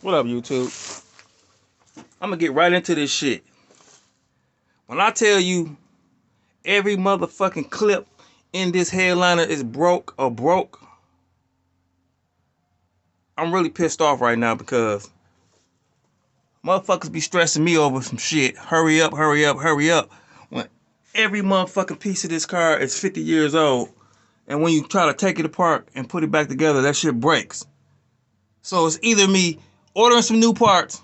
What up, YouTube? I'm gonna get right into this shit. When I tell you every motherfucking clip in this headliner is broke, I'm really pissed off right now because motherfuckers be stressing me over some shit. Hurry up, hurry up, hurry up. When every motherfucking piece of this car is 50 years old, and when you try to take it apart and put it back together, that shit breaks. So it's either me ordering some new parts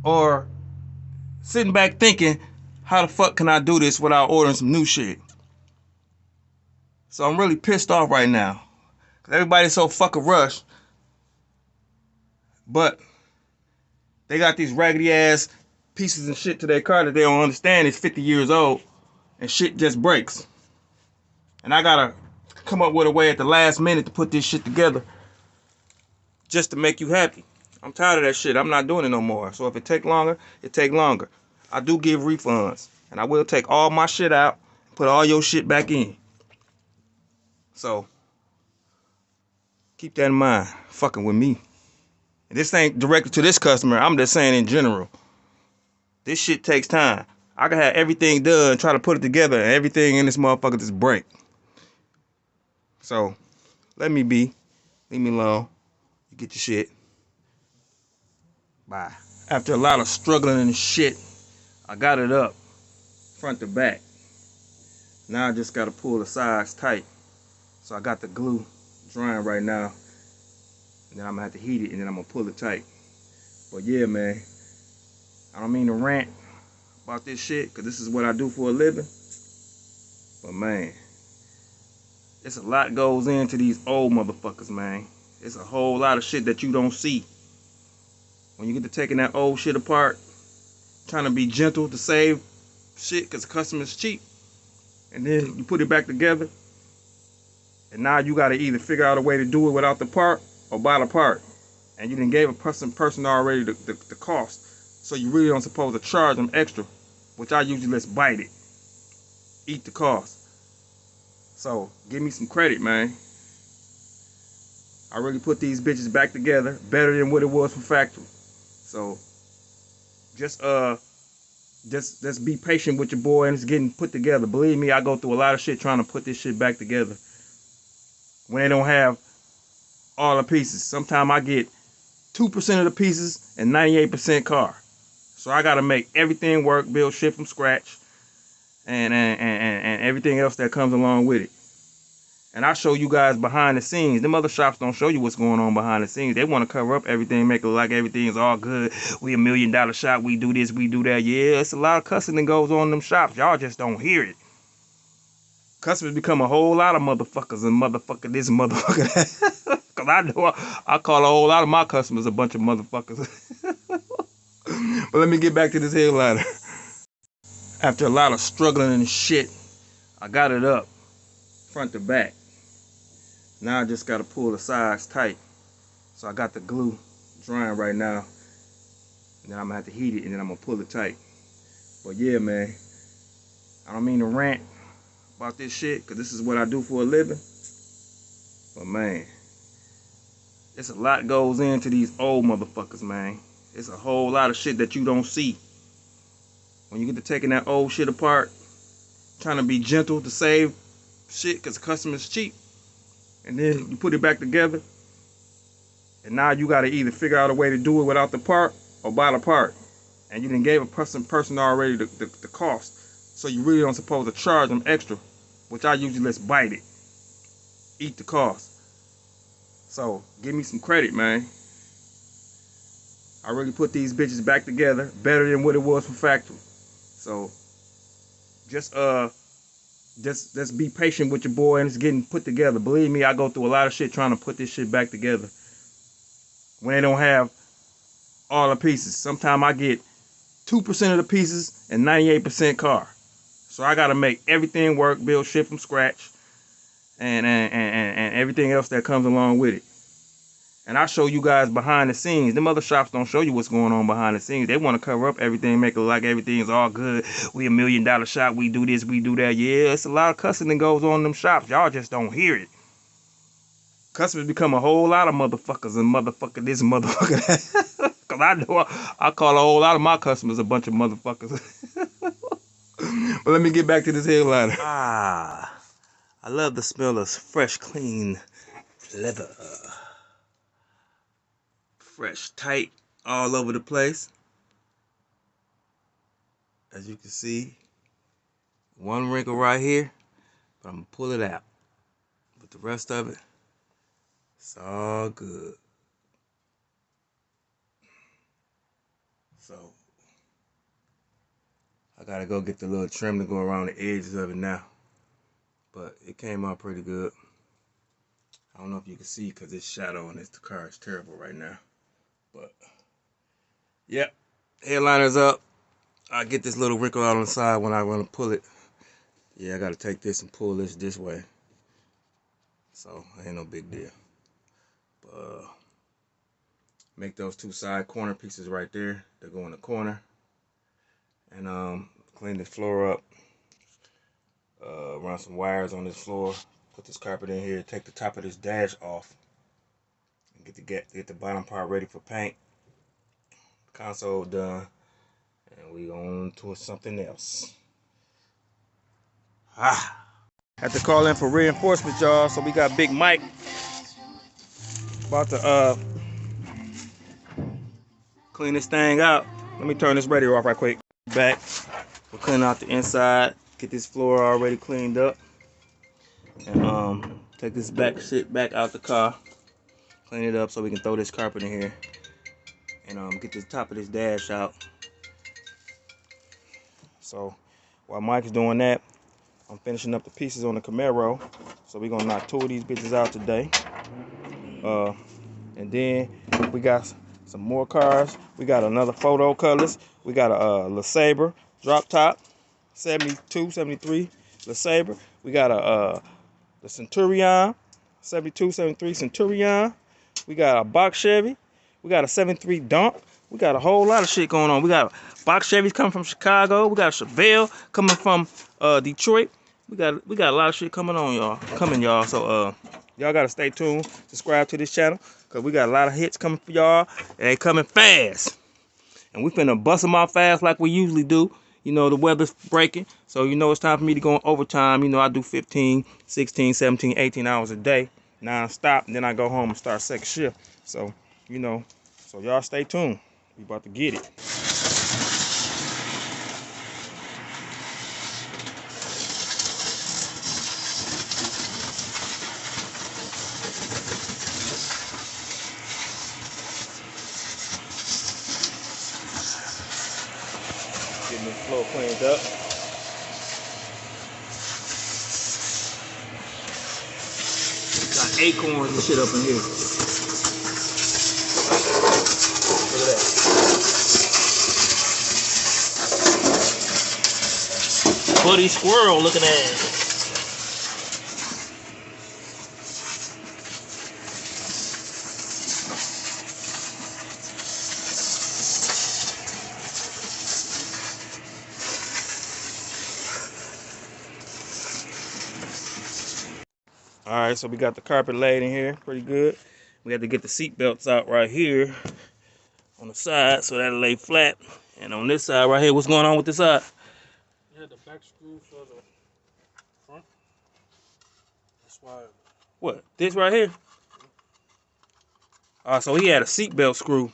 or sitting back thinking, how the fuck can I do this without ordering some new shit? So I'm really pissed off right now. Cause everybody's so fucking rushed. But they got these raggedy ass pieces and shit to their car that they don't understand is 50 years old and shit just breaks. And I gotta come up with a way at the last minute to put this shit together just to make you happy. I'm tired of that shit. I'm not doing it no more. So if it take longer, it take longer. I do give refunds. And I will take all my shit out and put all your shit back in. So keep that in mind. Fucking with me. And this ain't directed to this customer. I'm just saying in general. This shit takes time. I can have everything done, try to put it together, and everything in this motherfucker just break. So let me be. Leave me alone. You get your shit. Bye. After a lot of struggling and shit, I got it up front to back. Now I just gotta pull the sides tight. So I got the glue drying right now. And then I'm gonna have to heat it and then I'm gonna pull it tight. But yeah, man, I don't mean to rant about this shit because this is what I do for a living. But man, it's a lot goes into these old motherfuckers, man. It's a whole lot of shit that you don't see. When you get to taking that old shit apart, trying to be gentle to save shit because the customer's cheap. And then you put it back together. And now you gotta either figure out a way to do it without the part or buy the part. And you done gave a person already the cost. So you really don't supposed to charge them extra. Which I usually just bite it. Eat the cost. So give me some credit, man. I really put these bitches back together better than what it was from factory. So just be patient with your boy and it's getting put together. Believe me, I go through a lot of shit trying to put this shit back together. When they don't have all the pieces. Sometimes I get 2% of the pieces and 98% car. So I gotta make everything work, build shit from scratch, and everything else that comes along with it. And I show you guys behind the scenes. Them other shops don't show you what's going on behind the scenes. They want to cover up everything, make it look like everything's all good. We $1 million shop, we do this, we do that. Yeah, it's a lot of cussing that goes on in them shops. Y'all just don't hear it. Customers become a whole lot of motherfuckers and motherfucker this and motherfucker that. Cause I know I call a whole lot of my customers a bunch of motherfuckers. But let me get back to this headliner. After a lot of struggling and shit, I got it up front to back. Now I just gotta pull the sides tight. So I got the glue drying right now. And then I'm gonna have to heat it and then I'm gonna pull it tight. But yeah, man, I don't mean to rant about this shit because this is what I do for a living. But man, it's a lot goes into these old motherfuckers, man. It's a whole lot of shit that you don't see. When you get to taking that old shit apart, trying to be gentle to save shit because the customer's cheap. And then you put it back together. And now you gotta either figure out a way to do it without the part or buy the part. And you done gave a person already the cost. So you really don't supposed to charge them extra. Which I usually just bite it. Eat the cost. So give me some credit, man. I really put these bitches back together better than what it was from factory. So just be patient with your boy and it's getting put together. Believe me, I go through a lot of shit trying to put this shit back together. When they don't have all the pieces. Sometimes I get 2% of the pieces and 98% car. So I gotta make everything work, build shit from scratch, and everything else that comes along with it. And I show you guys behind the scenes. Them other shops don't show you what's going on behind the scenes. They want to cover up everything, make it look like everything's all good. We $1 million shop, we do this, we do that. Yeah, it's a lot of cussing that goes on in them shops. Y'all just don't hear it. Customers become a whole lot of motherfuckers and motherfucker this motherfucker that. Cause I know I call a whole lot of my customers a bunch of motherfuckers. But let me get back to this headliner. Ah, I love the smell of fresh, clean leather. Fresh, tight, all over the place. As you can see, one wrinkle right here, but I'm gonna pull it out. But the rest of it, it's all good. So, I gotta go get the little trim to go around the edges of it now. But it came out pretty good. I don't know if you can see because it's shadow and the car is terrible right now. But, yep, headliner's up. I get this little wrinkle out on the side when I want to pull it. Yeah, I gotta take this and pull this way. So, ain't no big deal. But, make those two side corner pieces right there. They go in the corner. And clean this floor up. Run some wires on this floor. Put this carpet in here. Take the top of this dash off. And get the bottom part ready for paint. Console done. And we on to something else. Had to call in for reinforcements, y'all. So we got Big Mike about to clean this thing out. Let me turn this radio off right quick. Back. We're cleaning out the inside. Get this floor already cleaned up. And take this shit back out the car. Clean it up so we can throw this carpet in here. And get the top of this dash out. So while Mike's doing that, I'm finishing up the pieces on the Camaro. So we're gonna knock 2 of these bitches out today. And then we got some more cars. We got another photo Cutlass. We got a LeSabre drop top, 72, 73 LeSabre. We got the Centurion, 72, 73 Centurion. We got a box Chevy. We got a 73 Dump. We got a whole lot of shit going on. We got box Chevys coming from Chicago. We got a Chevelle coming from Detroit. We got a lot of shit coming on, y'all. So y'all gotta stay tuned. Subscribe to this channel, cause we got a lot of hits coming for y'all. And they coming fast. And we finna bust them out fast like we usually do. You know, the weather's breaking, so you know it's time for me to go on overtime. You know, I do 15, 16, 17, 18 hours a day, non-stop, and then I go home and start second shift. So, you know, so y'all stay tuned. We about to get it. Getting this floor cleaned up. Got acorns and shit up in here. Look at that. Buddy squirrel looking at. Alright, so we got the carpet laid in here pretty good. We had to get the seat belts out right here on the side so that'll lay flat. And on this side right here, what's going on with this side? Yeah, the back screw for the front. That's why. What? This right here? So he had a seat belt screw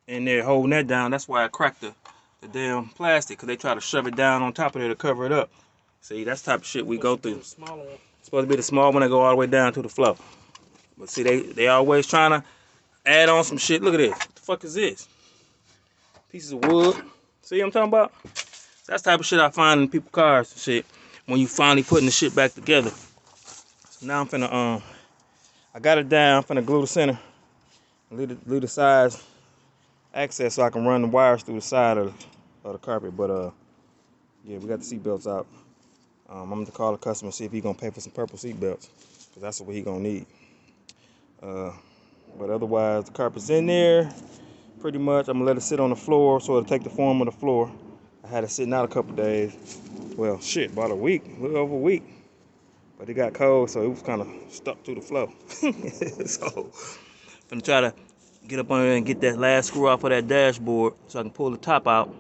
in there holding that down. That's why I cracked the damn plastic, because they try to shove it down on top of there to cover it up. See, that's the type of shit we go through. It's supposed to be the small one that go all the way down to the floor. But see, they always trying to add on some shit. Look at this. What the fuck is this? Pieces of wood. See what I'm talking about? That's the type of shit I find in people's cars and shit when you finally putting the shit back together. So now I'm finna, I got it down. I'm finna glue the center. Glue the sides access so I can run the wires through the side of the carpet. But yeah, we got the seat belts out. I'm gonna call the customer and see if he's gonna pay for some purple seat belts, because that's what he gonna need. But otherwise, the carpet's in there pretty much. I'm gonna let it sit on the floor so it'll take the form of the floor. I had it sitting out a couple days. Well, shit, about a week, a little over a week. but it got cold, so it was kind of stuck to the floor. So I'm gonna try to get up on there and get that last screw off of that dashboard so I can pull the top out.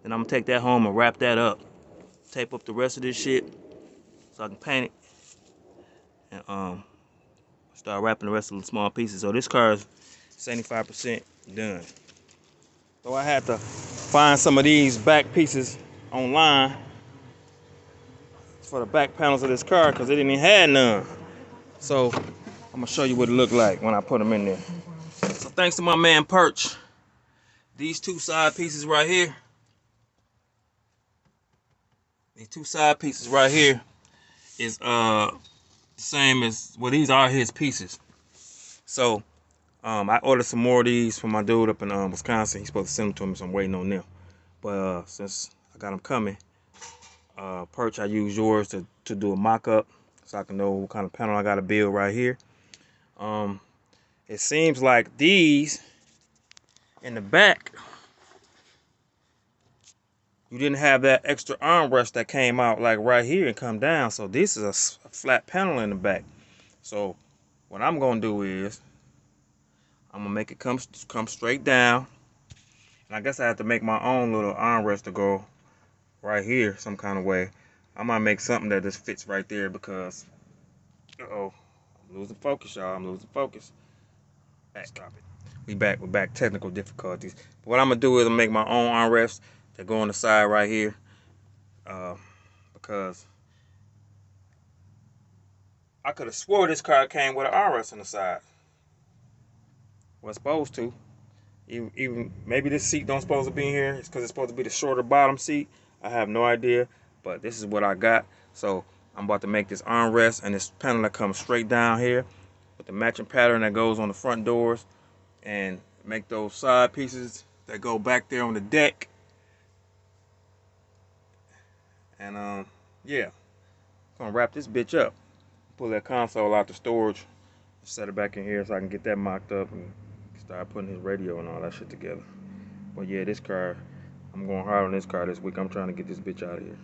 Then I'm gonna take that home and wrap that up, tape up the rest of this shit so I can paint it, and start wrapping the rest of the small pieces. So this car is 75% done. So I had to find some of these back pieces online for the back panels of this car because they didn't even have none. So I'm gonna show you what it looked like when I put them in there. So thanks to my man Perch, these two side pieces right here, is the same as, well, these are his pieces. So I ordered some more of these from my dude up in Wisconsin. He's supposed to send them to me, so I'm waiting on them. But since I got them coming, Perch, I use yours to do a mock-up so I can know what kind of panel I got to build right here. It seems like these in the back, you didn't have that extra armrest that came out like right here and come down. So this is a flat panel in the back. So what I'm gonna do is I'm gonna make it come straight down. And I guess I have to make my own little armrest to go right here some kind of way. I might make something that just fits right there because, uh-oh, I'm losing focus, y'all. I'm losing focus. Stop it. We're back. Technical difficulties. But what I'm gonna do is make my own armrest that go on the side right here, because I could have swore this car came with an armrest on the side. Well, it's supposed to. Even maybe this seat don't supposed to be in here. It's because it's supposed to be the shorter bottom seat. I have no idea, but this is what I got. So I'm about to make this armrest and this panel that comes straight down here with the matching pattern that goes on the front doors, and make those side pieces that go back there on the deck. And yeah, gonna wrap this bitch up. Pull that console out the storage, set it back in here so I can get that mocked up and start putting his radio and all that shit together. But yeah, this car, I'm going hard on this car this week. I'm trying to get this bitch out of here.